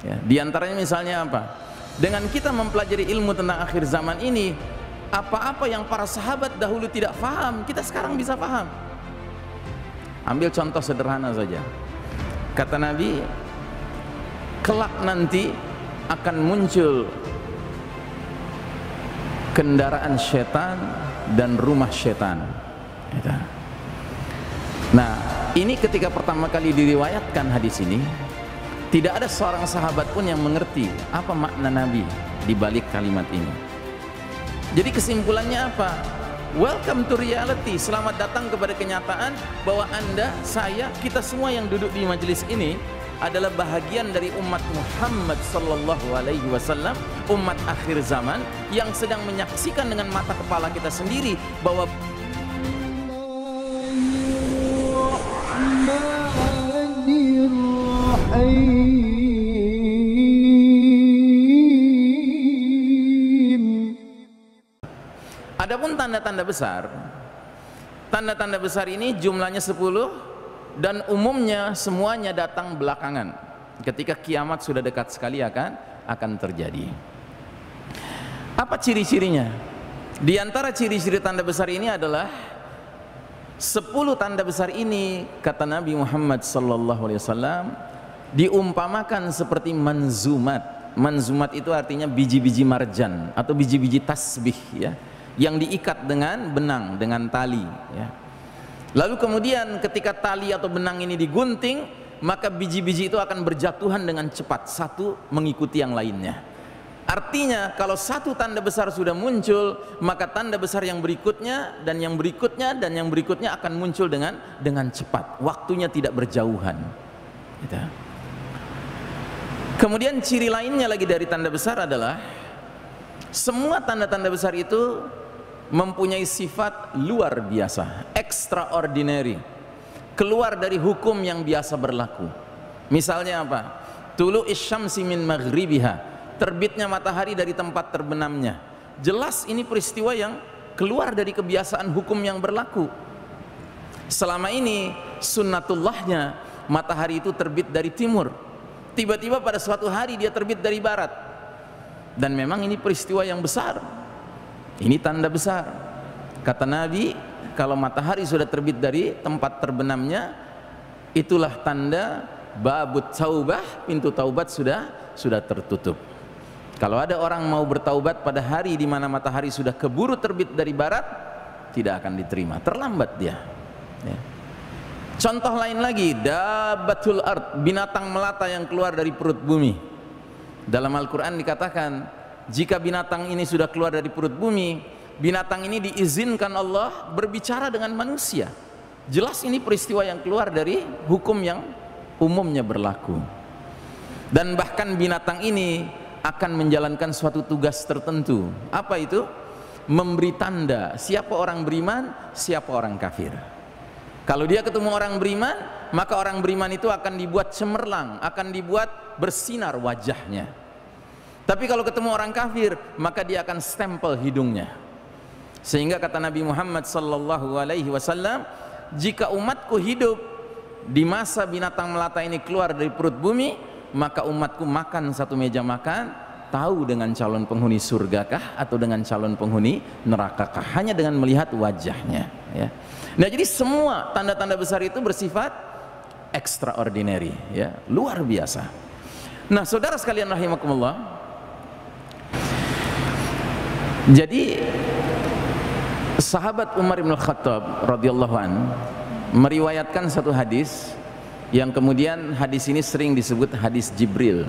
Ya, di antaranya misalnya apa? Dengan kita mempelajari ilmu tentang akhir zaman ini, apa-apa yang para sahabat dahulu tidak paham, kita sekarang bisa paham. Ambil contoh sederhana saja. Kata Nabi, kelak nanti akan muncul kendaraan setan dan rumah setan. Nah, ini ketika pertama kali diriwayatkan hadis ini, tidak ada seorang sahabat pun yang mengerti apa makna Nabi di balik kalimat ini. Jadi kesimpulannya apa? Welcome to reality. Selamat datang kepada kenyataan bahwa Anda, saya, kita semua yang duduk di majelis ini adalah bahagian dari umat Muhammad sallallahu alaihi wasallam, umat akhir zaman yang sedang menyaksikan dengan mata kepala kita sendiri bahwa adapun tanda-tanda besar, tanda-tanda besar ini jumlahnya 10 dan umumnya semuanya datang belakangan. Ketika kiamat sudah dekat sekali akan terjadi. Apa ciri-cirinya? Di antara ciri-ciri tanda besar ini adalah 10 tanda besar ini, kata Nabi Muhammad sallallahu alaihi wasallam, diumpamakan seperti manzumat. Manzumat itu artinya biji-biji marjan atau biji-biji tasbih, ya, yang diikat dengan benang, dengan tali, ya. Lalu kemudian ketika tali atau benang ini digunting, maka biji-biji itu akan berjatuhan dengan cepat, satu mengikuti yang lainnya. Artinya kalau satu tanda besar sudah muncul, maka tanda besar yang berikutnya dan yang berikutnya dan yang berikutnya akan muncul dengan cepat. Waktunya tidak berjauhan, gitu. Kemudian ciri lainnya lagi dari tanda besar adalah semua tanda-tanda besar itu mempunyai sifat luar biasa, extraordinary, keluar dari hukum yang biasa berlaku. Misalnya apa? Tulu'is syamsi min maghribiha, terbitnya matahari dari tempat terbenamnya. Jelas ini peristiwa yang keluar dari kebiasaan hukum yang berlaku. Selama ini sunnatullahnya matahari itu terbit dari timur, tiba-tiba pada suatu hari dia terbit dari barat. Dan memang ini peristiwa yang besar. Ini tanda besar. Kata Nabi, kalau matahari sudah terbit dari tempat terbenamnya, itulah tanda babut taubah, pintu taubat sudah tertutup. Kalau ada orang mau bertaubat pada hari di mana matahari sudah keburu terbit dari barat, tidak akan diterima, terlambat dia, ya. Contoh lain lagi, dabbatul ard, binatang melata yang keluar dari perut bumi. Dalam Al-Quran dikatakan, jika binatang ini sudah keluar dari perut bumi, binatang ini diizinkan Allah berbicara dengan manusia. Jelas ini peristiwa yang keluar dari hukum yang umumnya berlaku. Dan bahkan binatang ini akan menjalankan suatu tugas tertentu. Apa itu? Memberi tanda siapa orang beriman, siapa orang kafir. Kalau dia ketemu orang beriman, maka orang beriman itu akan dibuat cemerlang, akan dibuat bersinar wajahnya. Tapi kalau ketemu orang kafir, maka dia akan stempel hidungnya. Sehingga kata Nabi Muhammad sallallahu alaihi wasallam, jika umatku hidup di masa binatang melata ini keluar dari perut bumi, maka umatku makan satu meja makan, tahu dengan calon penghuni surgakah atau dengan calon penghuni nerakakah, hanya dengan melihat wajahnya, ya. Nah, jadi semua tanda-tanda besar itu bersifat extraordinary, ya, luar biasa. Nah, saudara sekalian rahimakumullah, jadi sahabat Umar bin Khattab radhiyallahu an meriwayatkan satu hadis yang kemudian hadis ini sering disebut hadis Jibril,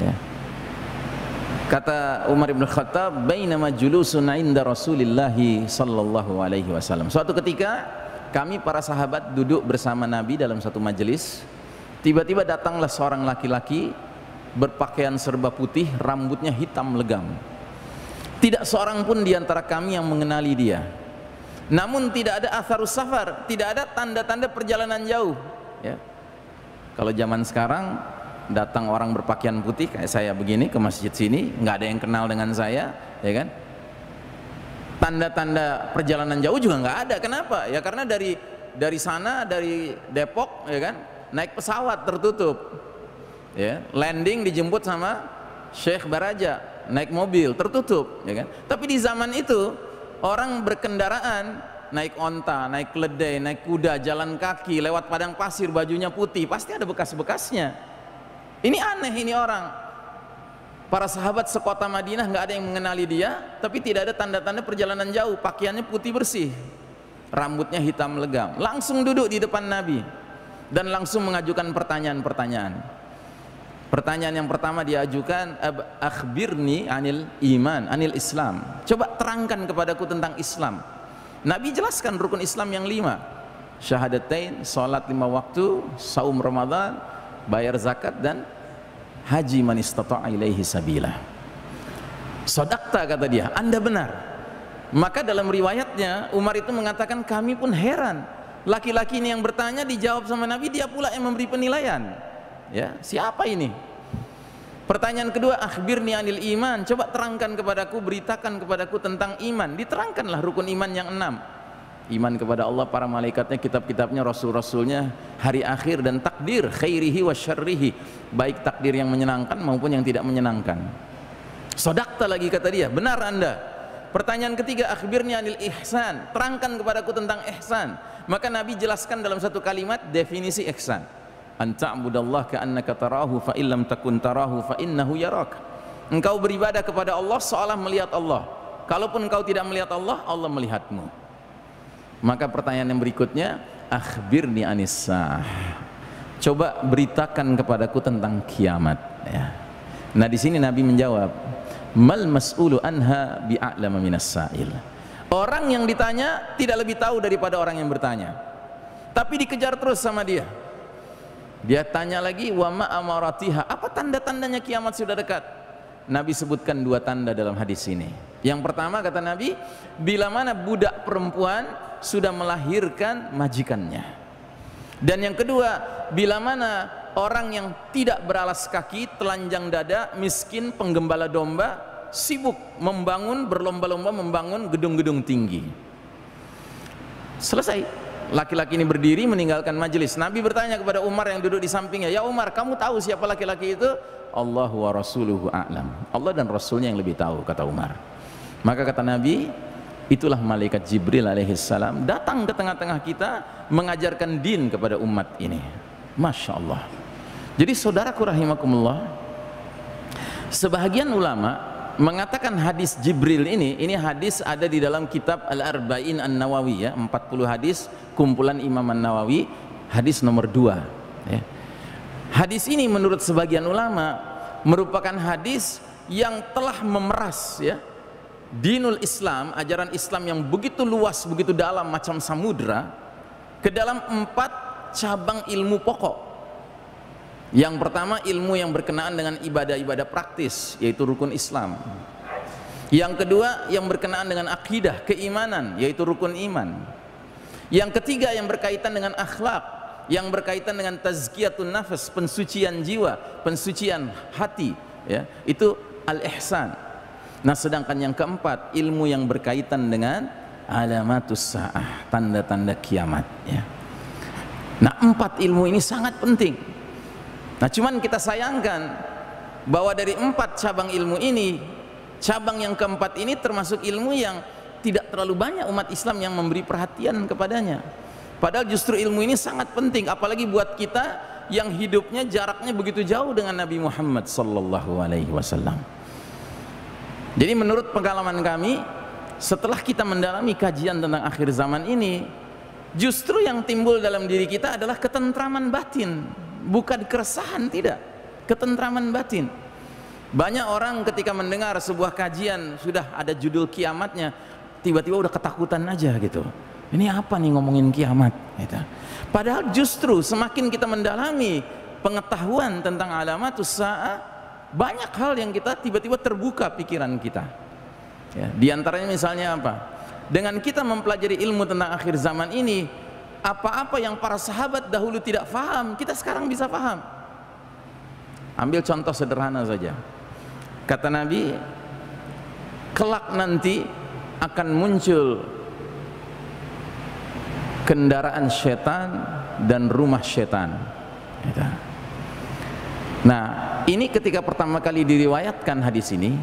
ya. Kata Umar bin Khattab, bainama julusun inda Rasulillah sallallahu alaihi wasallam. Suatu ketika kami para sahabat duduk bersama Nabi dalam satu majelis, tiba-tiba datanglah seorang laki-laki berpakaian serba putih, rambutnya hitam legam. Tidak seorang pun di antara kami yang mengenali dia. Namun tidak ada atharus safar, tidak ada tanda-tanda perjalanan jauh, ya. Kalau zaman sekarang datang orang berpakaian putih kayak saya begini ke masjid sini, nggak ada yang kenal dengan saya, ya kan? Tanda-tanda perjalanan jauh juga nggak ada. Kenapa? Ya karena dari sana, dari Depok, ya kan, naik pesawat tertutup. ya, landing dijemput sama Syekh Baraja, naik mobil tertutup, ya kan? Tapi di zaman itu orang berkendaraan naik onta, naik keledai, naik kuda, jalan kaki, lewat padang pasir, bajunya putih, pasti ada bekas-bekasnya. Ini aneh ini orang. Para sahabat sekota Madinah nggak ada yang mengenali dia, tapi tidak ada tanda-tanda perjalanan jauh. Pakaiannya putih bersih, rambutnya hitam legam. Langsung duduk di depan Nabi dan langsung mengajukan pertanyaan-pertanyaan. Pertanyaan yang pertama diajukan, akhbirni anil iman, anil Islam. Coba terangkan kepadaku tentang Islam. Nabi jelaskan rukun Islam yang 5. Syahadatain, salat 5 waktu, saum Ramadan, bayar zakat, dan haji man istata'a ilaihi sabila. Shadaqta, kata dia, Anda benar. Maka dalam riwayatnya Umar itu mengatakan, kami pun heran, laki-laki ini yang bertanya dijawab sama Nabi, dia pula yang memberi penilaian. Ya, siapa ini? Pertanyaan kedua, akhbirni anil iman, coba terangkan kepadaku, beritakan kepadaku tentang iman. Diterangkanlah rukun iman yang 6. Iman kepada Allah, para malaikatnya, kitab-kitabnya, rasul-rasulnya, hari akhir, dan takdir, khairihi wa syarrihi, baik takdir yang menyenangkan maupun yang tidak menyenangkan. Shadaqta lagi, kata dia, benar Anda. Pertanyaan ketiga, akhbirni anil ihsan, terangkan kepadaku tentang ihsan. Maka Nabi jelaskan dalam satu kalimat definisi ihsan. An ta'budallah ka'annaka tarahu fa illam takun tarahu fa innahu yarak. Engkau beribadah kepada Allah seolah melihat Allah. Kalaupun engkau tidak melihat Allah, Allah melihatmu. Maka pertanyaan yang berikutnya, akhbirni anis-sa'ah, coba beritakan kepadaku tentang kiamat, ya. Nah, di sini Nabi menjawab, mal mas'ulu anha bi'a'lama minas sa'il. Orang yang ditanya tidak lebih tahu daripada orang yang bertanya, tapi dikejar terus sama dia. Dia tanya lagi, wa ma amaratiha, apa tanda-tandanya kiamat sudah dekat? Nabi sebutkan 2 tanda dalam hadis ini. Yang pertama, kata Nabi, bila mana budak perempuan sudah melahirkan majikannya. Dan yang kedua, bila mana orang yang tidak beralas kaki, telanjang dada, miskin, penggembala domba, sibuk membangun, berlomba-lomba membangun gedung-gedung tinggi. Selesai, laki-laki ini berdiri meninggalkan majelis. Nabi bertanya kepada Umar yang duduk di sampingnya, ya Umar, kamu tahu siapa laki-laki itu? Allahu wa rasuluhu a'lam. Allah dan Rasulnya yang lebih tahu, kata Umar. Maka kata Nabi, itulah malaikat Jibril alaihissalam datang ke tengah-tengah kita mengajarkan din kepada umat ini. Masya Allah. Jadi saudaraku rahimakumullah, sebahagian ulama mengatakan hadis Jibril ini hadis ada di dalam kitab Al-Arba'in An-Nawawi, ya, 40 hadis kumpulan Imam An-Nawawi, hadis nomor 2, ya. Hadis ini menurut sebagian ulama merupakan hadis yang telah memeras, ya, dinul Islam, ajaran Islam yang begitu luas, begitu dalam macam samudra, ke dalam 4 cabang ilmu pokok. Yang pertama, ilmu yang berkenaan dengan ibadah-ibadah praktis, yaitu rukun Islam. Yang kedua, yang berkenaan dengan akidah, keimanan, yaitu rukun iman. Yang ketiga, yang berkaitan dengan akhlak, yang berkaitan dengan tazkiyatun nafas, pensucian jiwa, pensucian hati, ya, itu al-ihsan. Nah, sedangkan yang keempat, ilmu yang berkaitan dengan alamatus sa'ah, tanda-tanda kiamat, ya. Nah, 4 ilmu ini sangat penting. Nah, cuman kita sayangkan bahwa dari 4 cabang ilmu ini, cabang yang keempat ini termasuk ilmu yang tidak terlalu banyak umat Islam yang memberi perhatian kepadanya. Padahal justru ilmu ini sangat penting, apalagi buat kita yang hidupnya jaraknya begitu jauh dengan Nabi Muhammad sallallahu alaihi wasallam. Jadi menurut pengalaman kami, setelah kita mendalami kajian tentang akhir zaman ini, justru yang timbul dalam diri kita adalah ketentraman batin, bukan keresahan, tidak, ketentraman batin. Banyak orang ketika mendengar sebuah kajian sudah ada judul kiamatnya, tiba-tiba udah ketakutan aja gitu. Ini apa nih ngomongin kiamat, gitu. Padahal justru semakin kita mendalami pengetahuan tentang alamatus sa'ah, banyak hal yang kita tiba-tiba terbuka pikiran kita, ya. Di antaranya misalnya apa? Dengan kita mempelajari ilmu tentang akhir zaman ini, apa-apa yang para sahabat dahulu tidak paham, kita sekarang bisa paham. Ambil contoh sederhana saja. Kata Nabi, kelak nanti akan muncul kendaraan setan dan rumah setan. Nah, ini ketika pertama kali diriwayatkan hadis ini,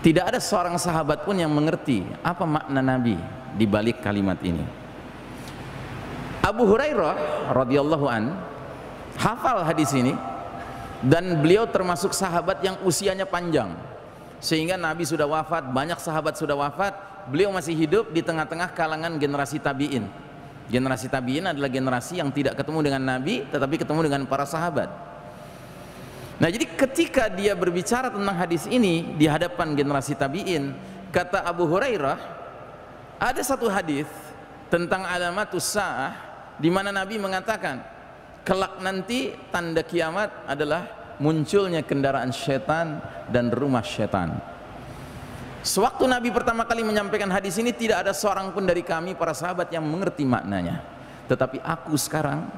tidak ada seorang sahabat pun yang mengerti apa makna Nabi di balik kalimat ini. Abu Hurairah radhiyallahu an hafal hadis ini, dan beliau termasuk sahabat yang usianya panjang, sehingga Nabi sudah wafat, banyak sahabat sudah wafat, beliau masih hidup di tengah-tengah kalangan generasi tabi'in. Generasi tabi'in adalah generasi yang tidak ketemu dengan Nabi tetapi ketemu dengan para sahabat. Nah, jadi ketika dia berbicara tentang hadis ini di hadapan generasi tabi'in, kata Abu Hurairah, ada satu hadis tentang alamatus sa'ah di mana Nabi mengatakan kelak nanti tanda kiamat adalah munculnya kendaraan syaitan dan rumah syaitan. Sewaktu Nabi pertama kali menyampaikan hadis ini, tidak ada seorang pun dari kami para sahabat yang mengerti maknanya. Tetapi aku sekarang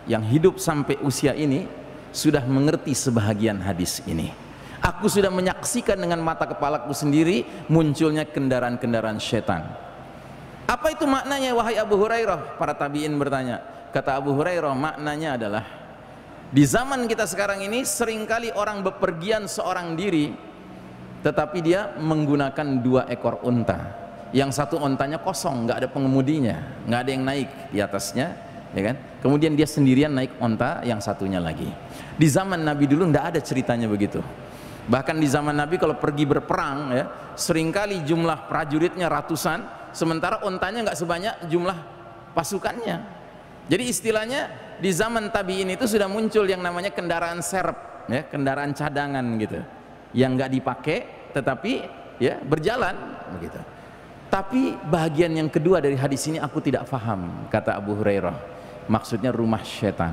yang hidup sampai usia ini sudah mengerti sebahagian hadis ini. Aku sudah menyaksikan dengan mata kepalaku sendiri munculnya kendaraan-kendaraan syaitan. Apa itu maknanya wahai Abu Hurairah? Para tabi'in bertanya. Kata Abu Hurairah, maknanya adalah di zaman kita sekarang ini seringkali orang bepergian seorang diri, tetapi dia menggunakan 2 ekor unta. Yang satu untanya kosong, nggak ada pengemudinya, nggak ada yang naik di atasnya, ya kan? Kemudian dia sendirian naik unta yang satunya lagi. Di zaman Nabi dulu nggak ada ceritanya begitu. Bahkan di zaman Nabi kalau pergi berperang, ya, seringkali jumlah prajuritnya ratusan, sementara untanya nggak sebanyak jumlah pasukannya. Jadi istilahnya di zaman tabi'in itu sudah muncul yang namanya kendaraan serep, ya, kendaraan cadangan gitu, yang nggak dipakai tetapi ya berjalan begitu. Tapi bagian yang kedua dari hadis ini aku tidak paham, kata Abu Hurairah. Maksudnya rumah syaitan.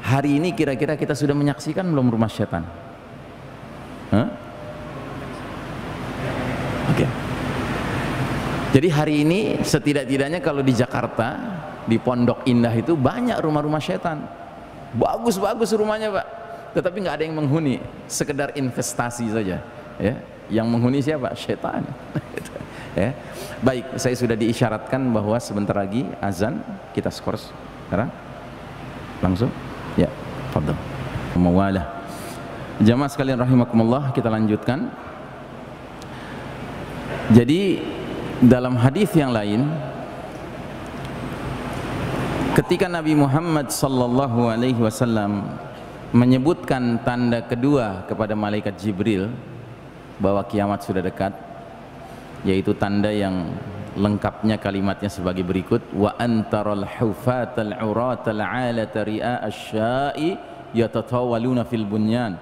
Hari ini kira-kira kita sudah menyaksikan belum rumah syaitan? Oke. Jadi hari ini setidak-tidaknya kalau di Jakarta, di Pondok Indah itu banyak rumah-rumah syaitan. Bagus-bagus rumahnya, Pak. Tetapi nggak ada yang menghuni, sekedar investasi saja. Ya, yang menghuni siapa? Syaitan. Ya. Baik, saya sudah diisyaratkan bahwa sebentar lagi azan, kita skors sekarang. Langsung? Ya, fadhal. Mawalah. Jamaah sekalian rahimakumullah, kita lanjutkan. Jadi dalam hadis yang lain, ketika Nabi Muhammad sallallahu alaihi wasallam menyebutkan tanda kedua kepada malaikat Jibril bahwa kiamat sudah dekat, yaitu tanda yang lengkapnya kalimatnya sebagai berikut: wa antaral hufatal uratal alata ri'a asya'i yatatawaluna fil bunyan.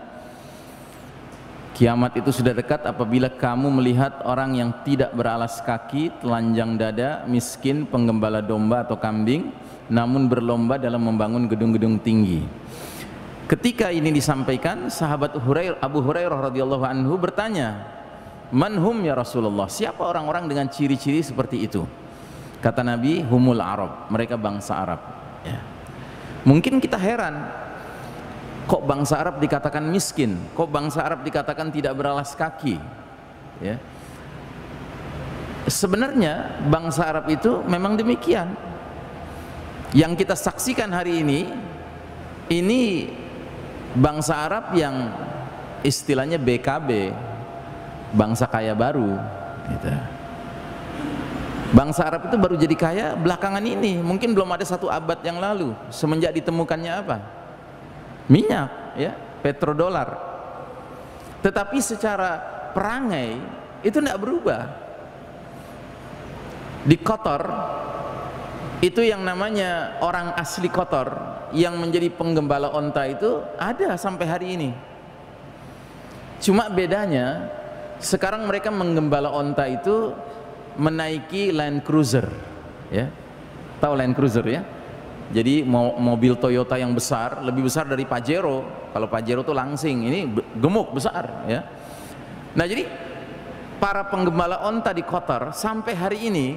Kiamat itu sudah dekat apabila kamu melihat orang yang tidak beralas kaki, telanjang dada, miskin, penggembala domba atau kambing, namun berlomba dalam membangun gedung-gedung tinggi. Ketika ini disampaikan, sahabat Abu Hurairah radhiyallahu anhu bertanya, "Man hum ya Rasulullah?" Siapa orang-orang dengan ciri-ciri seperti itu? Kata Nabi, "Humul Arab." Mereka bangsa Arab. Ya. Mungkin kita heran, kok bangsa Arab dikatakan miskin? Kok bangsa Arab dikatakan tidak beralas kaki? Ya. Sebenarnya bangsa Arab itu memang demikian. Yang kita saksikan hari ini bangsa Arab yang istilahnya BKB, bangsa kaya baru gitu. Bangsa Arab itu baru jadi kaya belakangan ini, mungkin belum ada 1 abad yang lalu, semenjak ditemukannya apa? Minyak, ya, petrodolar. Tetapi secara perangai itu tidak berubah. Di Qatar itu yang namanya orang asli Qatar yang menjadi penggembala onta itu ada sampai hari ini. Cuma bedanya sekarang mereka menggembala onta itu menaiki Land Cruiser, ya. Tahu Land Cruiser, ya? Jadi mobil Toyota yang besar, lebih besar dari Pajero. Kalau Pajero itu langsing, ini gemuk besar, ya. Nah, jadi para penggembala onta di Qatar sampai hari ini,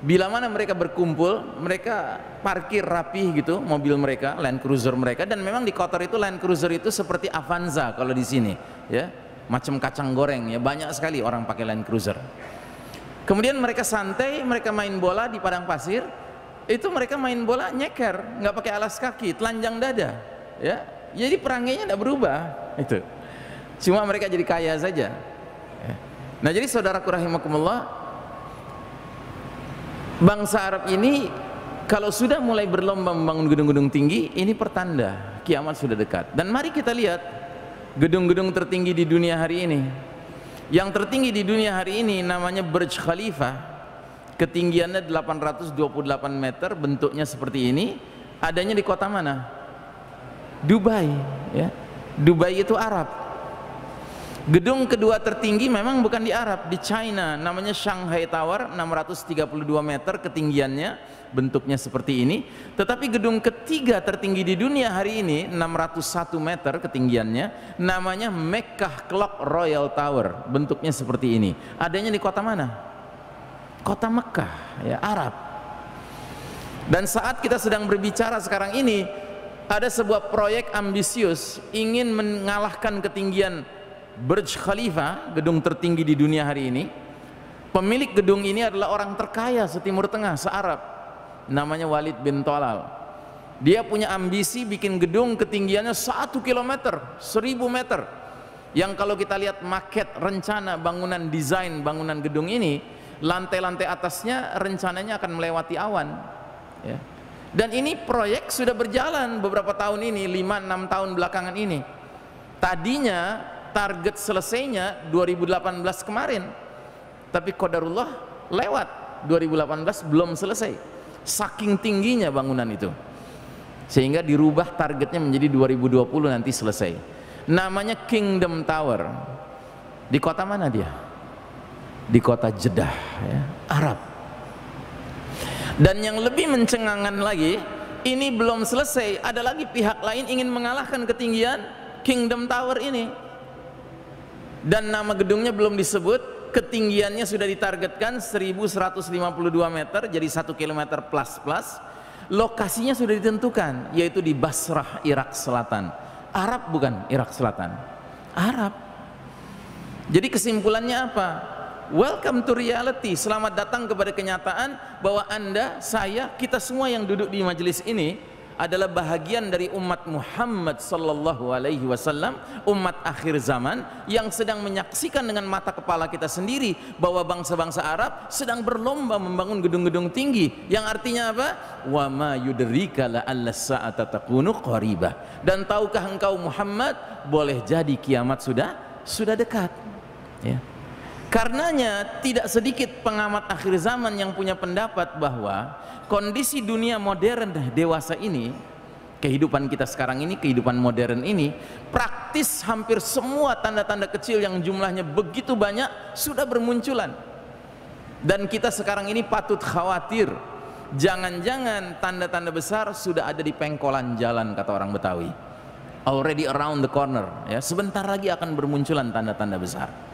bila mana mereka berkumpul, mereka parkir rapih gitu mobil mereka, Land Cruiser mereka, dan memang di Qatar itu Land Cruiser itu seperti Avanza kalau di sini, ya, macam kacang goreng, ya, banyak sekali orang pakai Land Cruiser. Kemudian mereka santai, mereka main bola di padang pasir. Itu mereka main bola nyeker, nggak pakai alas kaki, telanjang dada, ya. Jadi perangainya tidak berubah, itu. cuma mereka jadi kaya saja. Nah, jadi saudaraku rahimakumullah, bangsa Arab ini kalau sudah mulai berlomba membangun gedung-gedung tinggi, ini pertanda kiamat sudah dekat. Dan mari kita lihat gedung-gedung tertinggi di dunia hari ini. Yang tertinggi di dunia hari ini namanya Burj Khalifa, ketinggiannya 828 meter, bentuknya seperti ini. Adanya di kota mana? Dubai, ya. Dubai itu Arab. Gedung kedua tertinggi memang bukan di Arab, di China, namanya Shanghai Tower, 632 meter ketinggiannya, bentuknya seperti ini. Tetapi gedung ketiga tertinggi di dunia hari ini, 601 meter ketinggiannya, namanya Mecca Clock Royal Tower, bentuknya seperti ini. Adanya di kota mana? Kota Mekah, ya, Arab. Dan saat kita sedang berbicara sekarang ini, ada sebuah proyek ambisius ingin mengalahkan ketinggian Burj Khalifa, gedung tertinggi di dunia hari ini. Pemilik gedung ini adalah orang terkaya setimur tengah, se-Arab, namanya Walid bin Thalal. Dia punya ambisi bikin gedung ketinggiannya 1 km, 1000 meter, yang kalau kita lihat maket rencana bangunan, desain bangunan gedung ini, lantai-lantai atasnya rencananya akan melewati awan, ya. Dan ini proyek sudah berjalan beberapa tahun ini, 5-6 tahun belakangan ini. Tadinya target selesainya 2018 kemarin, tapi qadarullah lewat 2018 belum selesai, saking tingginya bangunan itu, sehingga dirubah targetnya menjadi 2020 nanti selesai. Namanya Kingdom Tower. Di kota mana dia? Di kota Jeddah, ya, Arab. Dan yang lebih mencengangkan lagi, ini belum selesai, ada lagi pihak lain ingin mengalahkan ketinggian Kingdom Tower ini. Dan nama gedungnya belum disebut, ketinggiannya sudah ditargetkan 1152 meter, jadi 1 km plus. Lokasinya sudah ditentukan, yaitu di Basrah, Irak Selatan. Arab bukan Irak Selatan, Arab. Jadi kesimpulannya apa? Welcome to reality, selamat datang kepada kenyataan bahwa Anda, saya, kita semua yang duduk di majelis ini adalah bahagian dari umat Muhammad sallallahu alaihi wasallam, umat akhir zaman yang sedang menyaksikan dengan mata kepala kita sendiri bahwa bangsa-bangsa Arab sedang berlomba membangun gedung-gedung tinggi, yang artinya apa? Wa ma yudrika la'alla sa'ata takunu qaribah. Dan tahukah engkau Muhammad, boleh jadi kiamat sudah dekat, ya. Karenanya tidak sedikit pengamat akhir zaman yang punya pendapat bahwa kondisi dunia modern dewasa ini, kehidupan kita sekarang ini, kehidupan modern ini, praktis hampir semua tanda-tanda kecil yang jumlahnya begitu banyak sudah bermunculan. Dan kita sekarang ini patut khawatir, jangan-jangan tanda-tanda besar sudah ada di pengkolan jalan, kata orang Betawi. Already around the corner, ya, sebentar lagi akan bermunculan tanda-tanda besar.